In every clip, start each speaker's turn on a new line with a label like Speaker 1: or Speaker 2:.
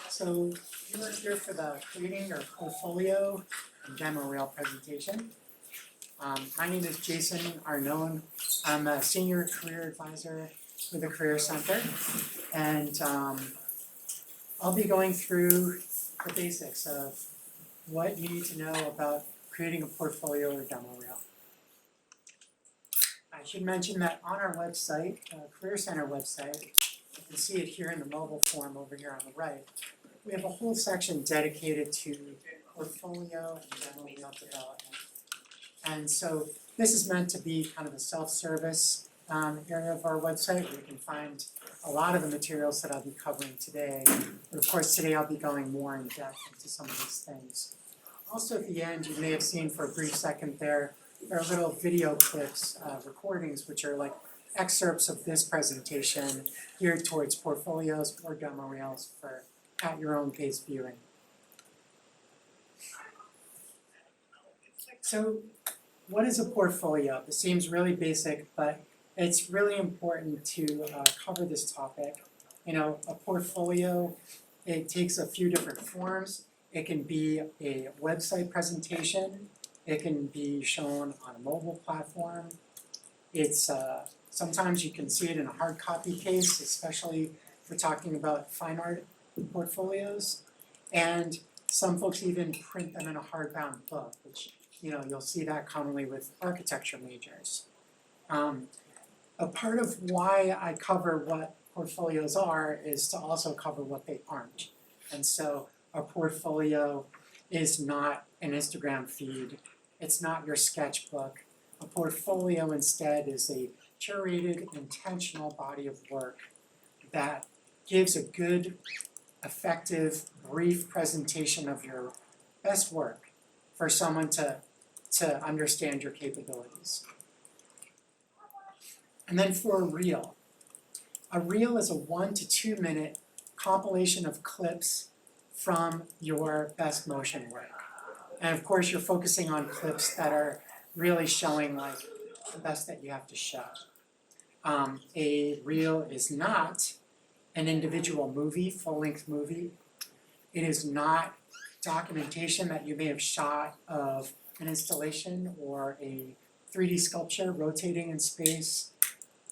Speaker 1: So you are here for the creating your portfolio and demo reel presentation. My name is Jason Arnone. I'm a senior career advisor with the Career Center, and I'll be going through the basics of what you need to know about creating a portfolio or demo reel. I should mention that on our website, Career Center website, you can see it here in the mobile form over here on the right. We have a whole section dedicated to portfolio and demo reel development. And so this is meant to be kind of a self-service area of our website where you can find a lot of the materials that I'll be covering today. But of course, today I'll be going more in depth into some of these things. Also at the end, you may have seen for a brief second there are little video clips, recordings, which are like excerpts of this presentation geared towards portfolios or demo reels for at your own pace viewing. So what is a portfolio? It seems really basic, but it's really important to cover this topic. You know, a portfolio, it takes a few different forms. It can be a website presentation. It can be shown on a mobile platform. It's sometimes you can see it in a hard copy case, especially if we're talking about fine art portfolios. And some folks even print them in a hardbound book, which you'll see that commonly with architecture majors. A part of why I cover what portfolios are is to also cover what they aren't. And so a portfolio is not an Instagram feed. It's not your sketchbook. A portfolio instead is a curated, intentional body of work that gives a good, effective, brief presentation of your best work for someone to understand your capabilities. And then for a reel is a 1 to 2 minute compilation of clips from your best motion work. And of course, you're focusing on clips that are really showing like the best that you have to show. A reel is not an individual movie, full-length movie. It is not documentation that you may have shot of an installation or a 3D sculpture rotating in space.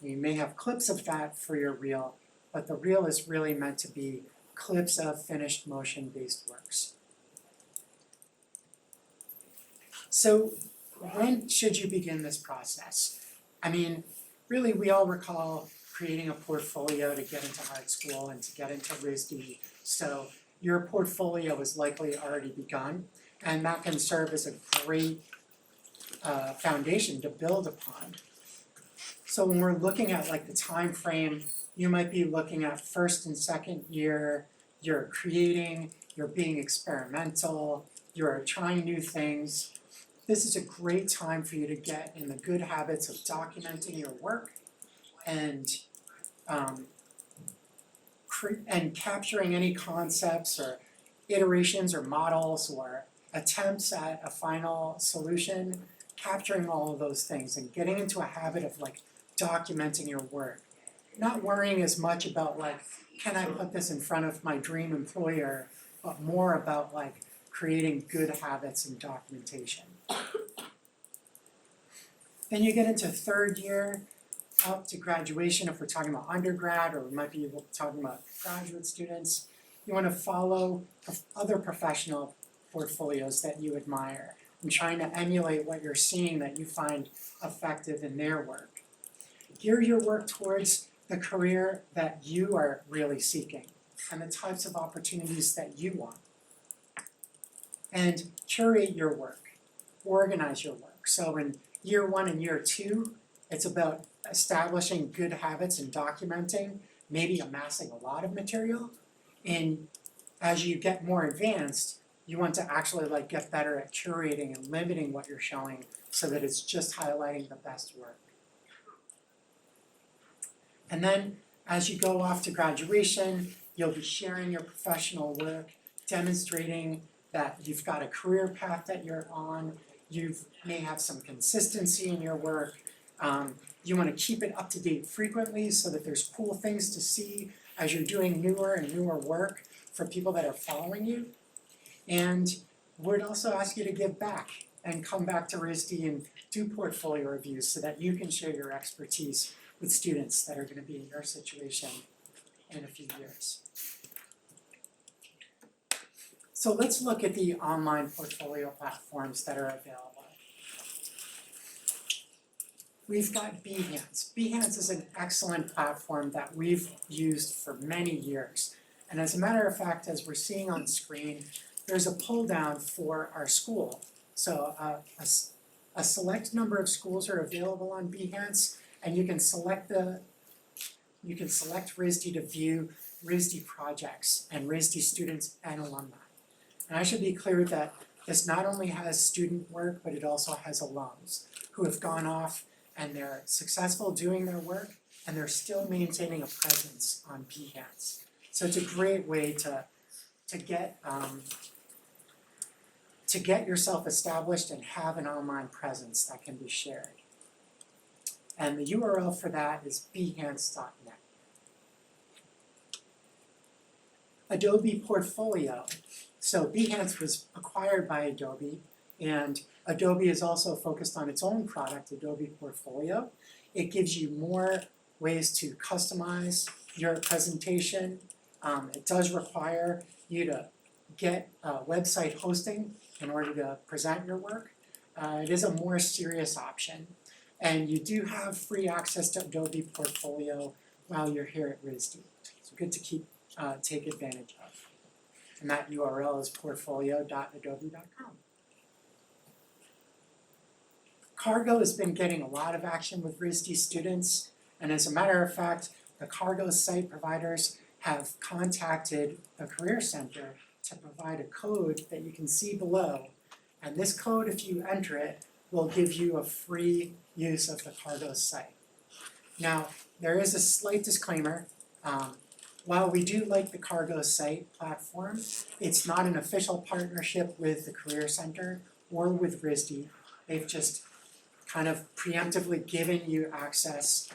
Speaker 1: You may have clips of that for your reel, but the reel is really meant to be clips of finished motion-based works. So when should you begin this process? I mean, really we all recall creating a portfolio to get into art school and to get into RISD. So your portfolio is likely already begun, and that can serve as a great foundation to build upon. So when we're looking at like the time frame, you might be looking at first and second year, you're creating, you're being experimental, you're trying new things. This is a great time for you to get in the good habits of documenting your work and capturing any concepts or iterations or models or attempts at a final solution, capturing all of those things and getting into a habit of like documenting your work. Not worrying as much about like, can I put this in front of my dream employer, but more about like creating good habits and documentation. Then you get into third year, up to graduation if we're talking about undergrad, or we might be talking about graduate students. You want to follow other professional portfolios that you admire and trying to emulate what you're seeing that you find effective in their work. Gear your work towards the career that you are really seeking and the types of opportunities that you want. And curate your work, organize your work. So in year 1 and year 2, it's about establishing good habits and documenting, maybe amassing a lot of material. And as you get more advanced, you want to actually like get better at curating and limiting what you're showing so that it's just highlighting the best work. And then as you go off to graduation, you'll be sharing your professional work, demonstrating that you've got a career path that you're on, you may have some consistency in your work. You want to keep it up to date frequently so that there's cool things to see as you're doing newer and newer work for people that are following you. And would also ask you to give back and come back to RISD and do portfolio reviews so that you can share your expertise with students that are going to be in your situation in a few years. So let's look at the online portfolio platforms that are available. We've got Behance. Behance is an excellent platform that we've used for many years. And as a matter of fact, as we're seeing on screen, there's a pull down for our school. So a select number of schools are available on Behance, and you can select RISD to view RISD projects and RISD students and alumni. And I should be clear that this not only has student work, but it also has alums who have gone off and they're successful doing their work, and they're still maintaining a presence on Behance. So it's a great way to get yourself established and have an online presence that can be shared. And the URL for that is behance.net. Adobe Portfolio. So Behance was acquired by Adobe, and Adobe is also focused on its own product, Adobe Portfolio. It gives you more ways to customize your presentation. It does require you to get website hosting in order to present your work. It is a more serious option. And you do have free access to Adobe Portfolio while you're here at RISD. So good to take advantage of. And that URL is portfolio.adobe.com. Cargo has been getting a lot of action with RISD students, and as a matter of fact, the Cargo site providers have contacted the Career Center to provide a code that you can see below, and this code, if you enter it, will give you a free use of the Cargo site. Now, there is a slight disclaimer. While we do like the Cargo site platform, it's not an official partnership with the Career Center or with RISD. They've just kind of preemptively given you access.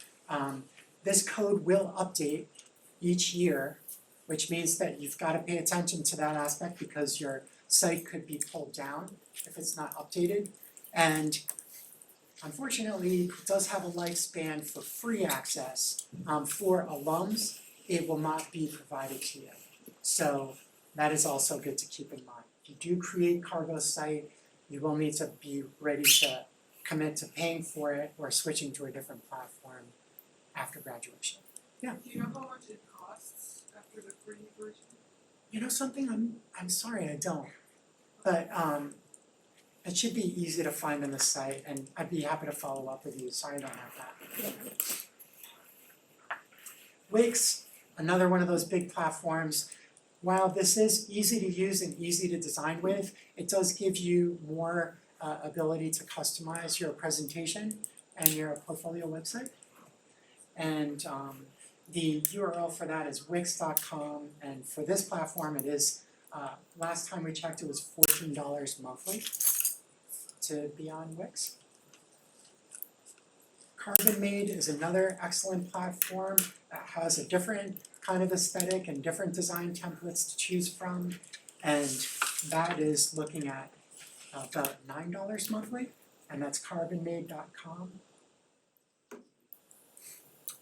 Speaker 1: This code will update each year, which means that you've got to pay attention to that aspect because your site could be pulled down if it's not updated. And unfortunately, it does have a lifespan for free access. For alums, it will not be provided to you. So that is also good to keep in mind. If you do create Cargo site, you will need to be ready to commit to paying for it or switching to a different platform after graduation. Yeah.
Speaker 2: Do you know how much it costs after the free version?
Speaker 1: You know something? I'm sorry, I don't. But it should be easy to find on the site, and I'd be happy to follow up with you. Sorry I don't have that. Wix, another one of those big platforms. While this is easy to use and easy to design with, it does give you more ability to customize your presentation and your portfolio website. And the URL for that is wix.com, and for this platform it is, last time we checked it was $14 monthly to be on Wix. Carbon-Made is another excellent platform that has a different kind of aesthetic and different design templates to choose from, and that is looking at about $9 monthly, and that's carbonmade.com.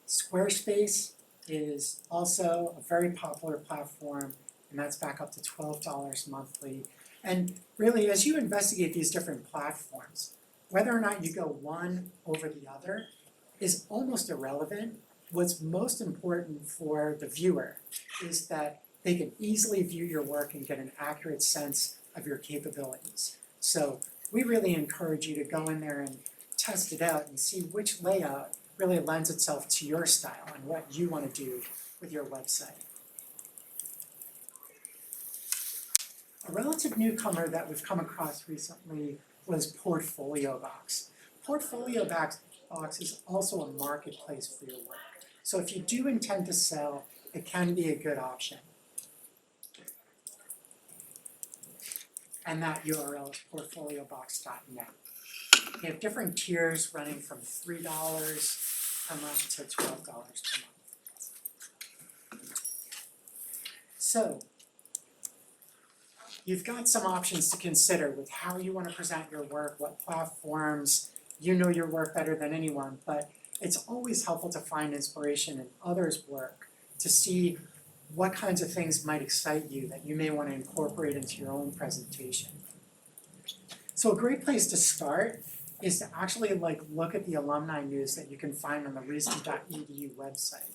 Speaker 1: Squarespace is also a very popular platform, and that's back up to $12 monthly. And really, as you investigate these different platforms, whether or not you go one over the other is almost irrelevant. What's most important for the viewer is that they can easily view your work and get an accurate sense of your capabilities. So we really encourage you to go in there and test it out and see which layout really lends itself to your style and what you want to do with your website. A relative newcomer that we've come across recently was Portfolio Box. Portfolio Box is also a marketplace for your work. So if you do intend to sell, it can be a good option. And that URL is portfoliobox.net. You have different tiers running from $3 per month to $12 per month. So, you've got some options to consider with how you want to present your work, what platforms. You know your work better than anyone, but it's always helpful to find inspiration in others' work to see what kinds of things might excite you that you may want to incorporate into your own presentation. So a great place to start is to actually look at the alumni news that you can find on the RISD.edu website.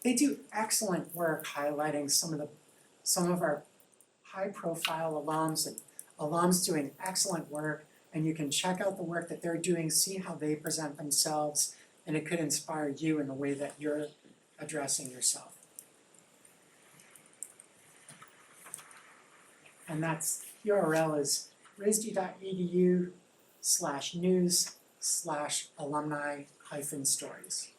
Speaker 1: They do excellent work highlighting some of our high-profile alums and alums doing excellent work, and you can check out the work that they're doing, see how they present themselves, and it could inspire you in the way that you're addressing yourself. And that's URL is risd.edu/news/alumni-stories.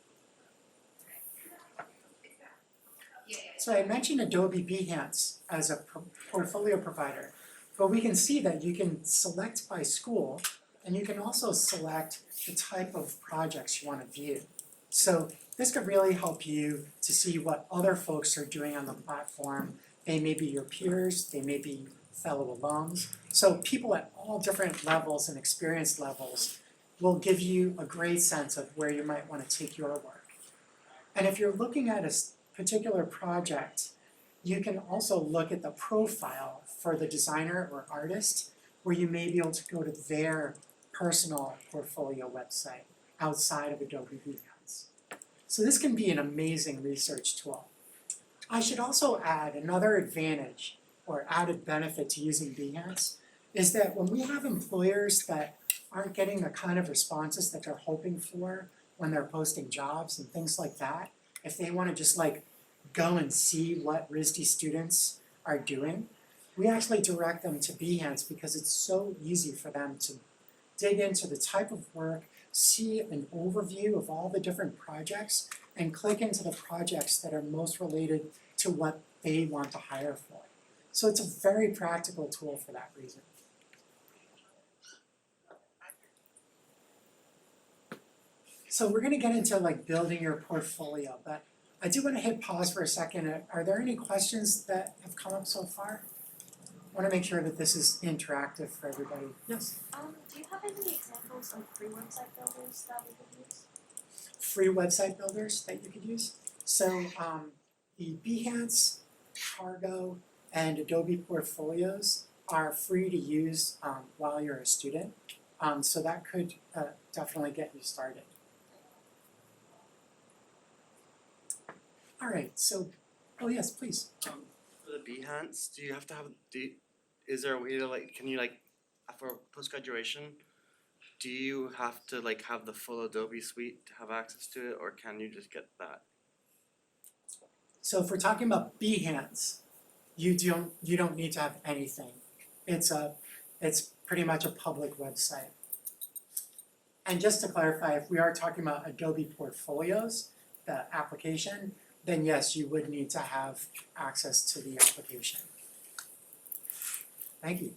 Speaker 1: So I mentioned Adobe Behance as a portfolio provider, but we can see that you can select by school, and you can also select the type of projects you want to view. So this could really help you to see what other folks are doing on the platform. They may be your peers, they may be fellow alums. So people at all different levels and experience levels will give you a great sense of where you might want to take your work. And if you're looking at a particular project, you can also look at the profile for the designer or artist, where you may be able to go to their personal portfolio website outside of Adobe Behance. So this can be an amazing research tool. I should also add another advantage or added benefit to using Behance is that when we have employers that aren't getting the kind of responses that they're hoping for when they're posting jobs and things like that, if they want to just go and see what RISD students are doing, we actually direct them to Behance because it's so easy for them to dig into the type of work, see an overview of all the different projects, and click into the projects that are most related to what they want to hire for. So it's a very practical tool for that reason. So we're gonna get into building your portfolio, but I do want to hit pause for a second. Are there any questions that have come up so far? I want to make sure that this is interactive for everybody. Yes?
Speaker 3: Do you have any examples of free website builders that we could use?
Speaker 1: Free website builders that you could use. So the Behance, Cargo, and Adobe Portfolios are free to use while you're a student. So that could definitely get you started. All right, so, oh yes, please.
Speaker 4: For the Behance, do you have to have, is there a way to can you for post-graduation, do you have to have the full Adobe suite to have access to it, or can you just get that?
Speaker 1: So if we're talking about Behance, you don't need to have anything. It's pretty much a public website. And just to clarify, if we are talking about Adobe Portfolios, the application, then yes, you would need to have access to the application. Thank you.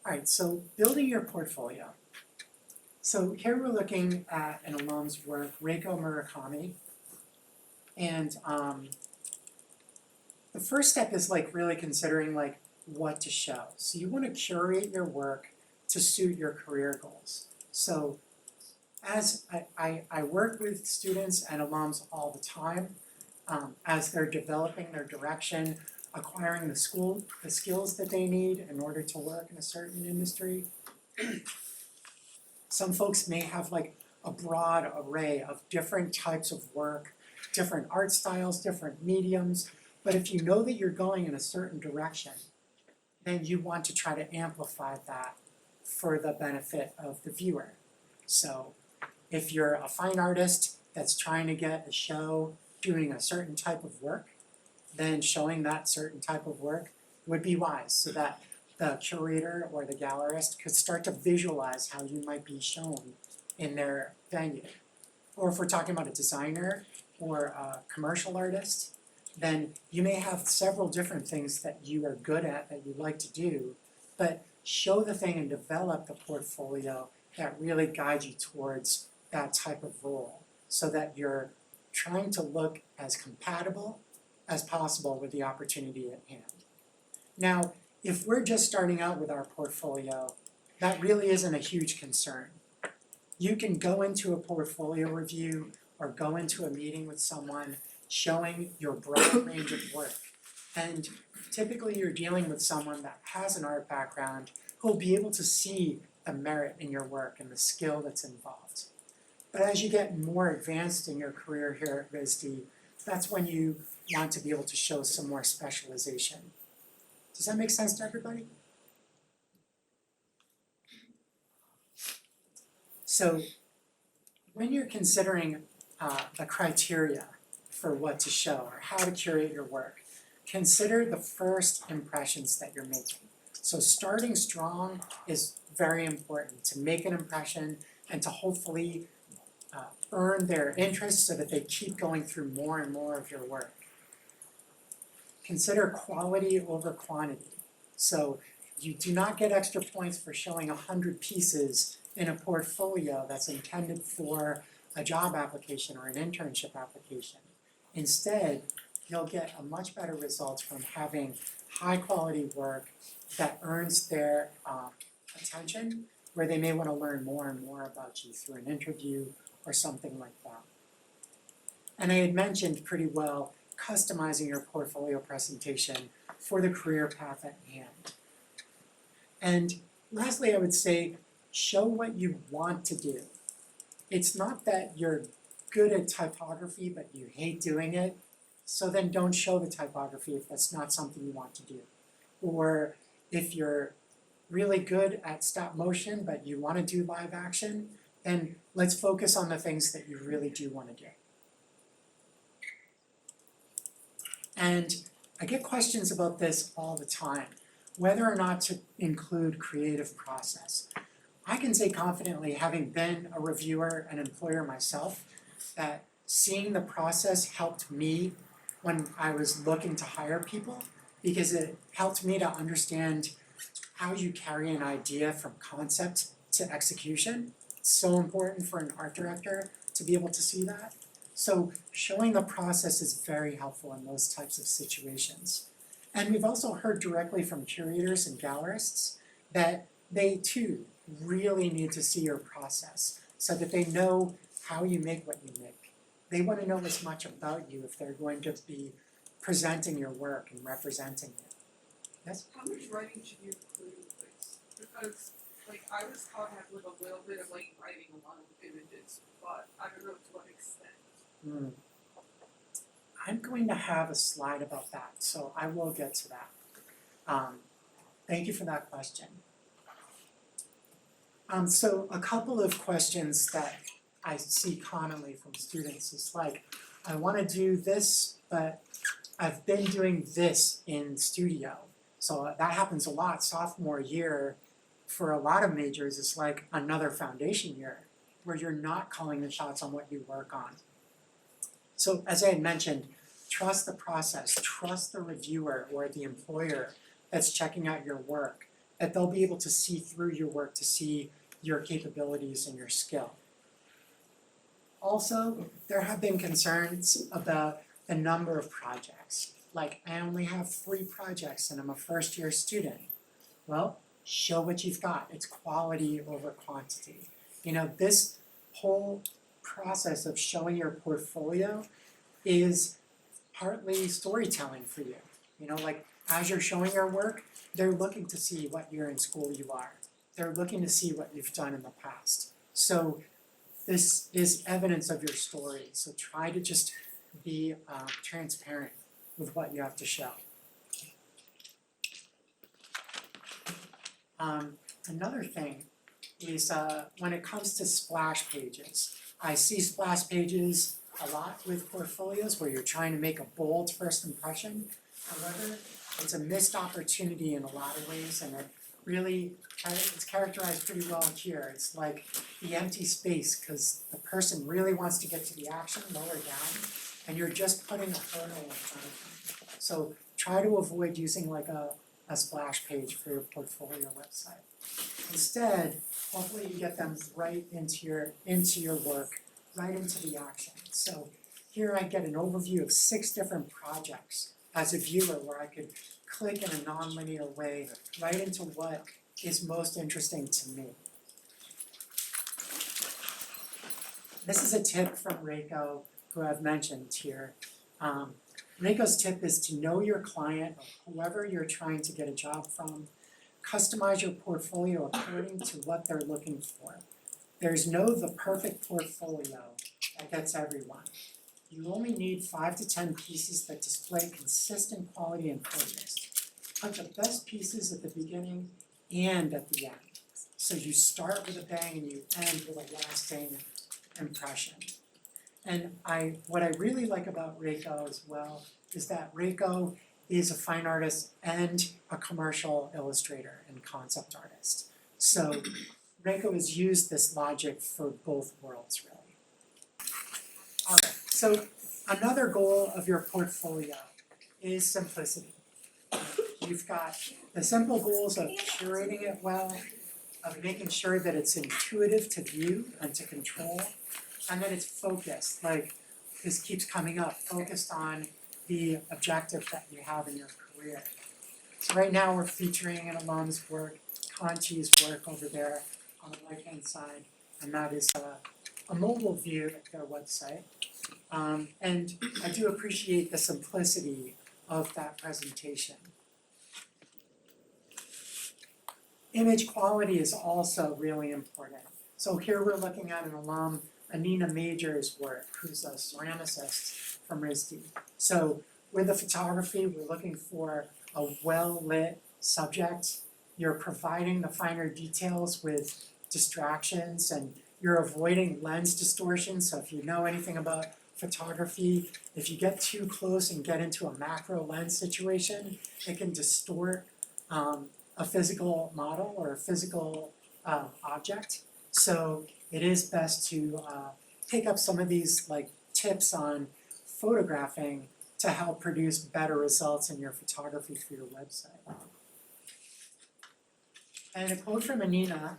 Speaker 1: All right, so building your portfolio. So here we're looking at an alum's work, Reiko Murakami. And the first step is really considering what to show. So you want to curate your work to suit your career goals. So as I work with students and alums all the time, as they're developing their direction, acquiring the skills that they need in order to work in a certain industry. Some folks may have a broad array of different types of work, different art styles, different mediums, but if you know that you're going in a certain direction, then you want to try to amplify that for the benefit of the viewer. So if you're a fine artist that's trying to get a show doing a certain type of work, then showing that certain type of work would be wise so that the curator or the gallerist could start to visualize how you might be shown in their venue. Or if we're talking about a designer or a commercial artist, then you may have several different things that you are good at that you like to do, but show the thing and develop the portfolio that really guides you towards that type of role so that you're trying to look as compatible as possible with the opportunity at hand. Now, if we're just starting out with our portfolio, that really isn't a huge concern. You can go into a portfolio review or go into a meeting with someone showing your broad range of work. And typically you're dealing with someone that has an art background who will be able to see the merit in your work and the skill that's involved. But as you get more advanced in your career here at RISD, that's when you want to be able to show some more specialization. Does that make sense to everybody? So when you're considering the criteria for what to show or how to curate your work, consider the first impressions that you're making. So starting strong is very important to make an impression and to hopefully earn their interest so that they keep going through more and more of your work. Consider quality over quantity. So you do not get extra points for showing 100 pieces in a portfolio that's intended for a job application or an internship application. Instead, you'll get a much better result from having high quality work that earns their attention, where they may want to learn more and more about you through an interview or something like that. And I had mentioned pretty well customizing your portfolio presentation for the career path at hand. And lastly, I would say, show what you want to do. It's not that you're good at typography but you hate doing it, so then don't show the typography if that's not something you want to do. Or if you're really good at stop motion but you want to do live action, then let's focus on the things that you really do want to do. And I get questions about this all the time, whether or not to include creative process. I can say confidently, having been a reviewer and employer myself, that seeing the process helped me when I was looking to hire people, because it helped me to understand how you carry an idea from concept to execution. It's so important for an art director to be able to see that. So showing the process is very helpful in those types of situations. And we've also heard directly from curators and gallerists that they too really need to see your process so that they know how you make what you make. They want to know as much about you if they're going to be presenting your work and representing it. Yes?
Speaker 2: How much writing should you include with this? Because like I was taught to have like a little bit of like writing along with images, but I don't know to what extent.
Speaker 1: I'm going to have a slide about that, so I will get to that. Thank you for that question. So a couple of questions that I see commonly from students is like, I want to do this, but I've been doing this in studio. So that happens a lot. Sophomore year, for a lot of majors, it's like another foundation year where you're not calling the shots on what you work on. So as I had mentioned, trust the process, trust the reviewer or the employer that's checking out your work, that they'll be able to see through your work to see your capabilities and your skill. Also, there have been concerns about the number of projects. Like, I only have 3 projects and I'm a first year student. Well, show what you've got. It's quality over quantity. You know, this whole process of showing your portfolio is partly storytelling for you. You know, like as you're showing your work, they're looking to see what year in school you are. They're looking to see what you've done in the past. So this is evidence of your story. So try to just be transparent with what you have to show. Another thing is when it comes to splash pages. I see splash pages a lot with portfolios where you're trying to make a bold first impression. However, it's a missed opportunity in a lot of ways, and it really, it's characterized pretty well here. It's like the empty space because the person really wants to get to the action lower down, and you're just putting a hurdle in front of them. So try to avoid using like a splash page for your portfolio website. Instead, hopefully you get them right into your work, right into the action. So here I get an overview of 6 different projects as a viewer where I could click in a non-linear way right into what is most interesting to me. This is a tip from Reiko, who I've mentioned here. Reiko's tip is to know your client or whoever you're trying to get a job from. Customize your portfolio according to what they're looking for. There's no the perfect portfolio that gets everyone. You only need 5 to 10 pieces that display consistent quality and focus. Put the best pieces at the beginning and at the end. So you start with a bang and you end with a lasting impression. And what I really like about Reiko as well is that Reiko is a fine artist and a commercial illustrator and concept artist. So Reiko has used this logic for both worlds, really. Alright, so another goal of your portfolio is simplicity. You've got the simple goals of curating it well, of making sure that it's intuitive to view and to control, and that it's focused, like this keeps coming up, focused on the objective that you have in your career. So right now we're featuring an alum's work, Conchi's work over there on the right-hand side, and that is a mobile view of their website. And I do appreciate the simplicity of that presentation. Image quality is also really important. So here we're looking at an alum, Anina Major's work, who's a ceramicist from RISD. So with the photography, we're looking for a well-lit subject. You're providing the finer details with distractions, and you're avoiding lens distortion. So if you know anything about photography, if you get too close and get into a macro lens situation, it can distort a physical model or a physical object. So it is best to pick up some of these like tips on photographing to help produce better results in your photography for your website. And a quote from Anina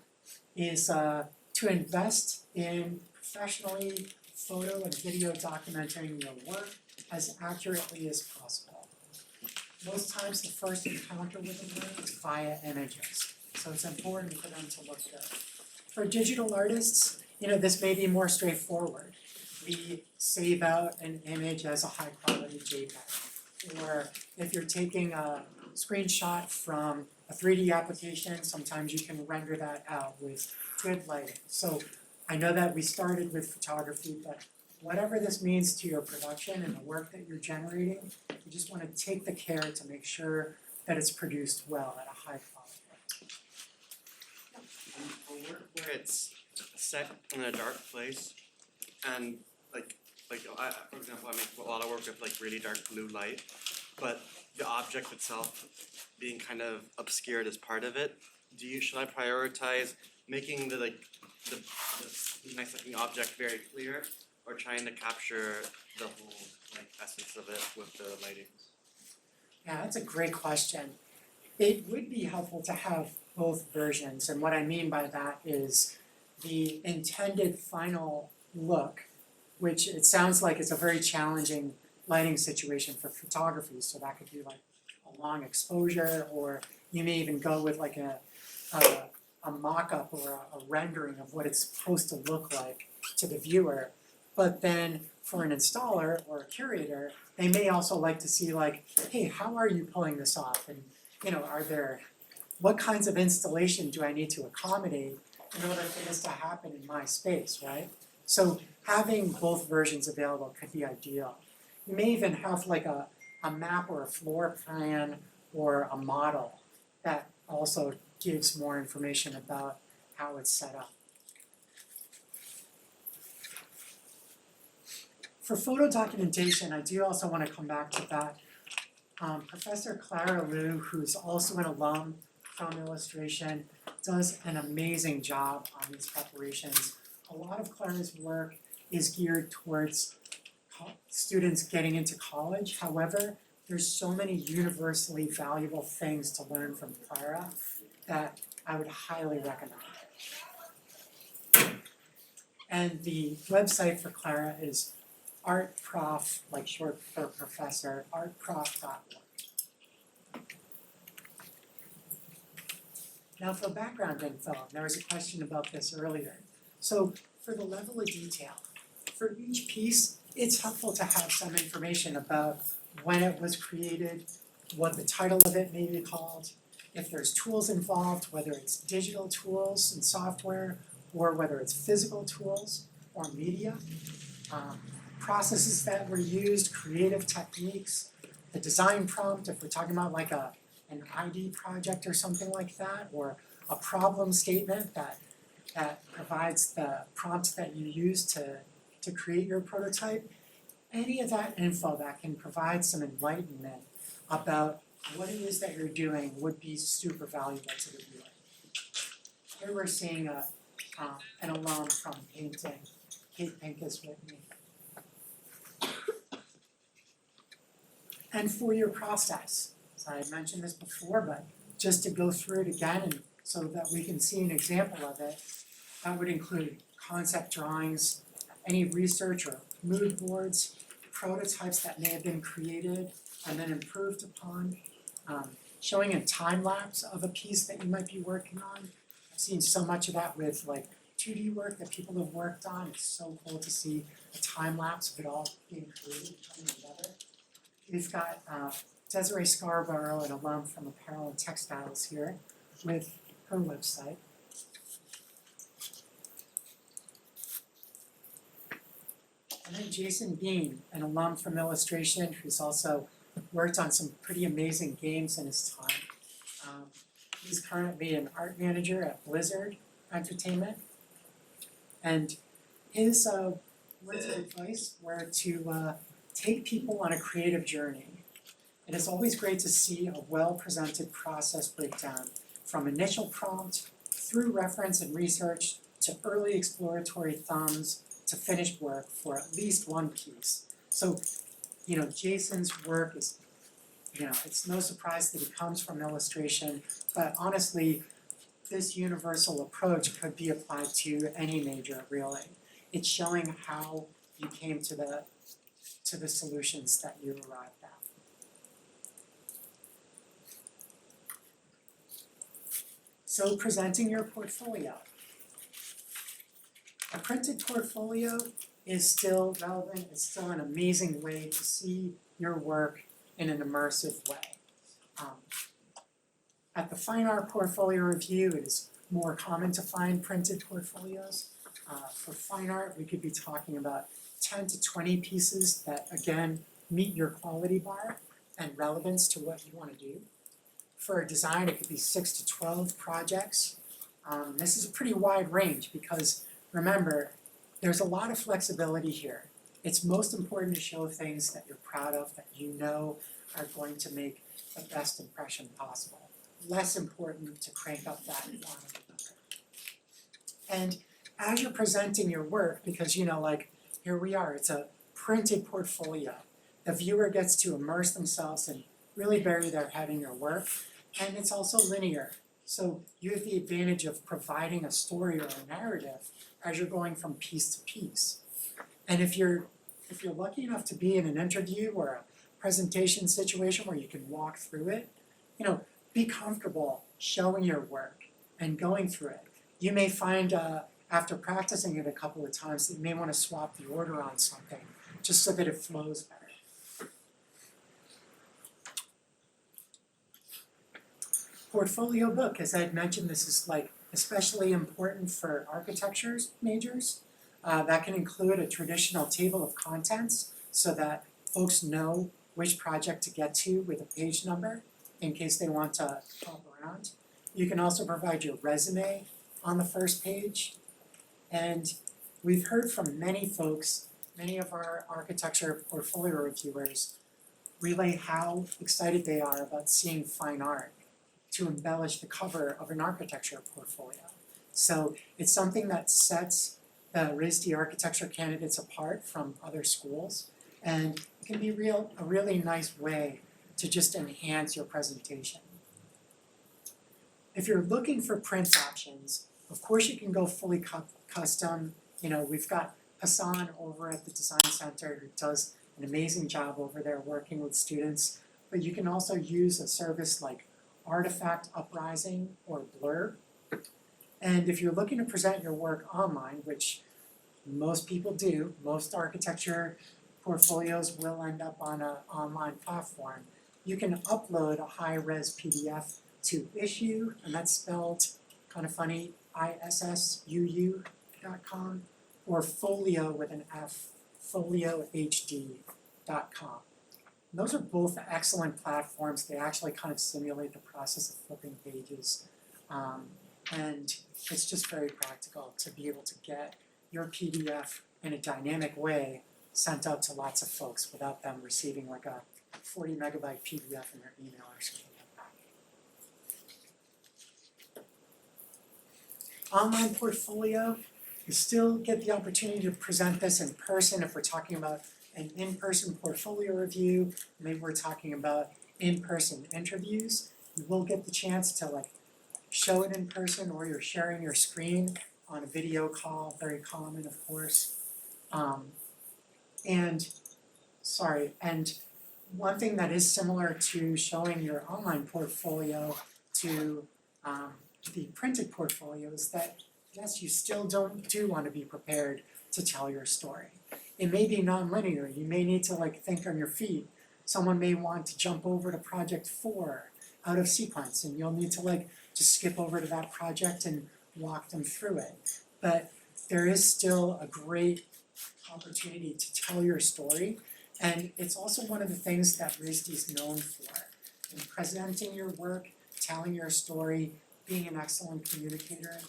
Speaker 1: is to invest in professionally photo and video documenting your work as accurately as possible. Most times the first encounter with the work is via images, so it's important for them to look good. For digital artists, this may be more straightforward. We save out an image as a high quality JPEG. Or if you're taking a screenshot from a 3D application, sometimes you can render that out with good lighting. So I know that we started with photography, but whatever this means to your production and the work that you're generating, you just want to take the care to make sure that it's produced well at a high quality.
Speaker 4: For work where it's set in a dark place, and for example, I make a lot of work with like really dark blue light, but the object itself being kind of obscured as part of it. Should I prioritize making the nice looking object very clear, or trying to capture the whole essence of it with the lighting?
Speaker 1: Yeah, that's a great question. It would be helpful to have both versions, and what I mean by that is the intended final look, which it sounds like it's a very challenging lighting situation for photography, so that could be like a long exposure, or you may even go with like a mock-up or a rendering of what it's supposed to look like to the viewer. But then for an installer or a curator, they may also like to see like, hey, how are you pulling this off? And what kinds of installation do I need to accommodate in order for this to happen in my space, right? So having both versions available could be ideal. You may even have like a map or a floor plan or a model that also gives more information about how it's set up. For photo documentation, I do also want to come back to that. Professor Clara Liu, who's also an alum from illustration, does an amazing job on these preparations. A lot of Clara's work is geared towards students getting into college. However, there's so many universally valuable things to learn from Clara that I would highly recommend it. And the website for Clara is art prof, like short for professor, artprof.org. Now for background info, there was a question about this earlier. So for the level of detail, for each piece, it's helpful to have some information about when it was created, what the title of it may be called, if there's tools involved, whether it's digital tools and software, or whether it's physical tools or media, processes that were used, creative techniques, the design prompt, if we're talking about like an ID project or something like that, or a problem statement that provides the prompts that you use to create your prototype. Any of that info that can provide some enlightenment about what it is that you're doing would be super valuable to the viewer. Here we're seeing an alum from painting, Kate Pincus Whitney. And for your process, so I had mentioned this before, but just to go through it again and so that we can see an example of it, that would include concept drawings, any research or mood boards, prototypes that may have been created and then improved upon, showing a time lapse of a piece that you might be working on. I've seen so much of that with like 2D work that people have worked on. It's so cool to see a time lapse of it all being created and coming together. We've got Desiree Scarborough, an alum from Apparel and Textiles here with her website. And then Jason Bean, an alum from Illustration, who's also worked on some pretty amazing games in his time. He's currently an art manager at Blizzard Entertainment. And his words of advice were to take people on a creative journey. It is always great to see a well-presented process breakdown from initial prompt through reference and research to early exploratory thumbs to finished work for at least one piece. So, Jason's work is, it's no surprise that it comes from illustration, but honestly, this universal approach could be applied to any major, really. It's showing how you came to the solutions that you arrived at. So presenting your portfolio. A printed portfolio is still relevant, it's still an amazing way to see your work in an immersive way. At the Fine Art Portfolio Review, it is more common to find printed portfolios. For fine art, we could be talking about 10 to 20 pieces that, again, meet your quality bar and relevance to what you want to do. For a design, it could be 6 to 12 projects. This is a pretty wide range because, remember, there's a lot of flexibility here. It's most important to show things that you're proud of, that you know are going to make the best impression possible. Less important to crank up that quantity number. And as you're presenting your work, because here we are, it's a printed portfolio. The viewer gets to immerse themselves and really bury their head in your work. And it's also linear. So you have the advantage of providing a story or a narrative as you're going from piece to piece. And if you're lucky enough to be in an interview or a presentation situation where you can walk through it, be comfortable showing your work and going through it. You may find after practicing it a couple of times that you may want to swap the order on something just so that it flows better. Portfolio book, as I had mentioned, this is especially important for architecture majors. That can include a traditional table of contents so that folks know which project to get to with a page number in case they want to hop around. You can also provide your resume on the first page. And we've heard from many folks, many of our architecture portfolio reviewers relay how excited they are about seeing fine art to embellish the cover of an architecture portfolio. So it's something that sets the RISD architecture candidates apart from other schools, and it can be a really nice way to just enhance your presentation. If you're looking for print options, of course you can go fully custom. We've got Hassan over at the Design Center who does an amazing job over there working with students. But you can also use a service like Artifact Uprising or Blur. And if you're looking to present your work online, which most people do, most architecture portfolios will end up on an online platform, you can upload a high-res PDF to issue, and that's spelled kind of funny, issuu.com, or folio with an F, foliohd.com. Those are both excellent platforms. They actually kind of simulate the process of flipping pages. And it's just very practical to be able to get your PDF in a dynamic way sent out to lots of folks without them receiving like a 40 megabyte PDF in their email or something like that. Online portfolio, you still get the opportunity to present this in person if we're talking about an in-person portfolio review. Maybe we're talking about in-person interviews. You will get the chance to like show it in person, or you're sharing your screen on a video call, very common of course. And one thing that is similar to showing your online portfolio to the printed portfolio is that yes, you still do want to be prepared to tell your story. It may be non-linear. You may need to like think on your feet. Someone may want to jump over to project 4 out of sequence, and you'll need to like just skip over to that project and walk them through it. But there is still a great opportunity to tell your story, and it's also one of the things that RISD is known for. In presenting your work, telling your story, being an excellent communicator.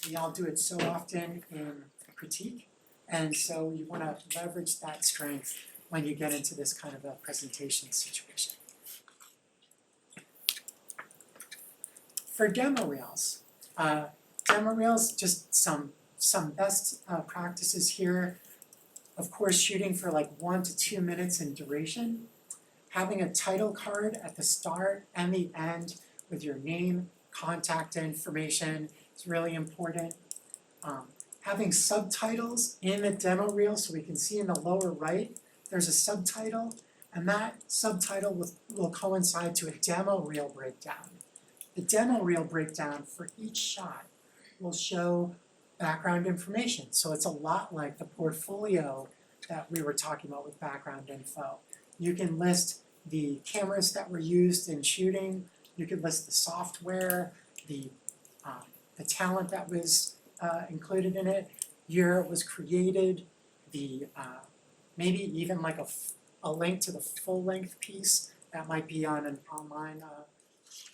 Speaker 1: We all do it so often in critique, and so you want to leverage that strength when you get into this kind of a presentation situation. For demo reels, just some best practices here. Of course, shooting for like 1 to 2 minutes in duration. Having a title card at the start and the end with your name, contact information is really important. Having subtitles in the demo reel, so we can see in the lower right, there's a subtitle, and that subtitle will coincide to a demo reel breakdown. The demo reel breakdown for each shot will show background information. So it's a lot like the portfolio that we were talking about with background info. You can list the cameras that were used in shooting, you can list the software, the talent that was included in it, year it was created, the maybe even like a link to the full-length piece that might be on an online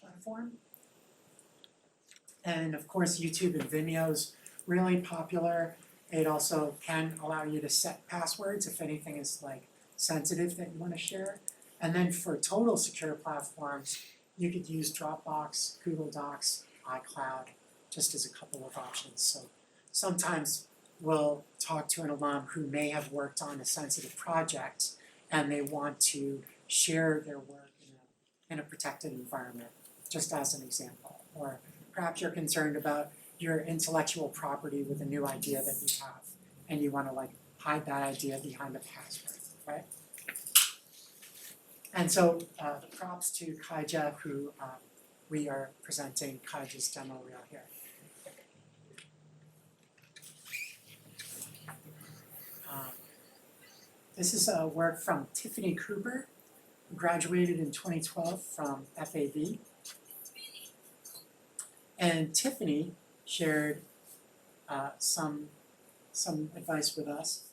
Speaker 1: platform. And of course, YouTube and Vimeo is really popular. It also can allow you to set passwords if anything is like sensitive that you want to share. And then for total secure platforms, you could use Dropbox, Google Docs, iCloud, just as a couple of options. So sometimes we'll talk to an alum who may have worked on a sensitive project and they want to share their work in a protected environment, just as an example. Or perhaps you're concerned about your intellectual property with a new idea that you have, and you want to like hide that idea behind a password, right? And so props to Kaija, who we are presenting Kaija's demo reel here. This is work from Tiffany Cooper, who graduated in 2012 from FAV. And Tiffany shared some advice with us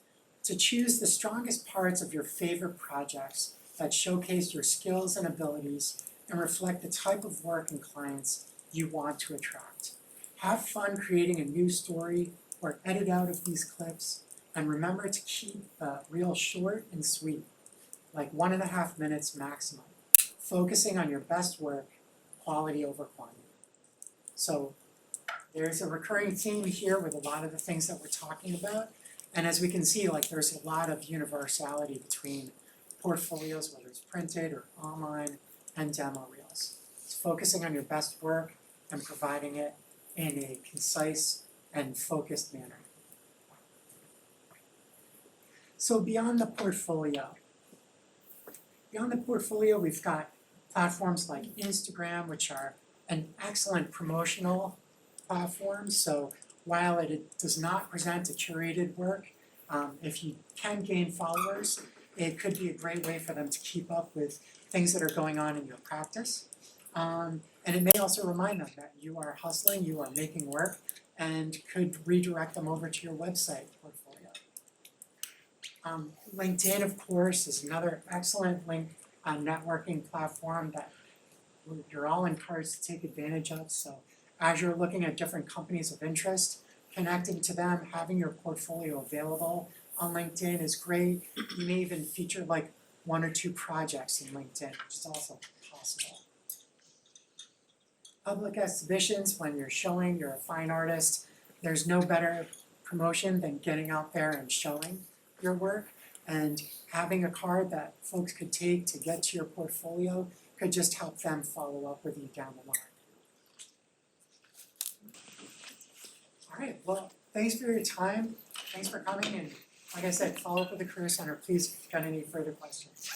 Speaker 1: to choose the strongest parts of your favorite projects that showcase your skills and abilities and reflect the type of work and clients you want to attract. Have fun creating a new story or edit out of these clips, and remember to keep the reel short and sweet, like 1.5 minutes maximum, focusing on your best work, quality over quantity. So there's a recurring theme here with a lot of the things that we're talking about, and as we can see, like there's a lot of universality between portfolios, whether it's printed or online, and demo reels. It's focusing on your best work and providing it in a concise and focused manner. So beyond the portfolio, we've got platforms like Instagram, which are an excellent promotional platform. So while it does not present a curated work, if you can gain followers, it could be a great way for them to keep up with things that are going on in your practice. And it may also remind them that you are hustling, you are making work, and could redirect them over to your website portfolio. LinkedIn, of course, is another excellent networking platform that you're all encouraged to take advantage of. So as you're looking at different companies of interest, connecting to them, having your portfolio available on LinkedIn is great. You may even feature like 1 or 2 projects in LinkedIn, which is also possible. Public exhibitions, when you're showing you're a fine artist, there's no better promotion than getting out there and showing your work. And having a card that folks could take to get to your portfolio could just help them follow up with you down the line. All right, well, thanks for your time. Thanks for coming, and like I said, follow up with the Career Center, please, if you've got any further questions.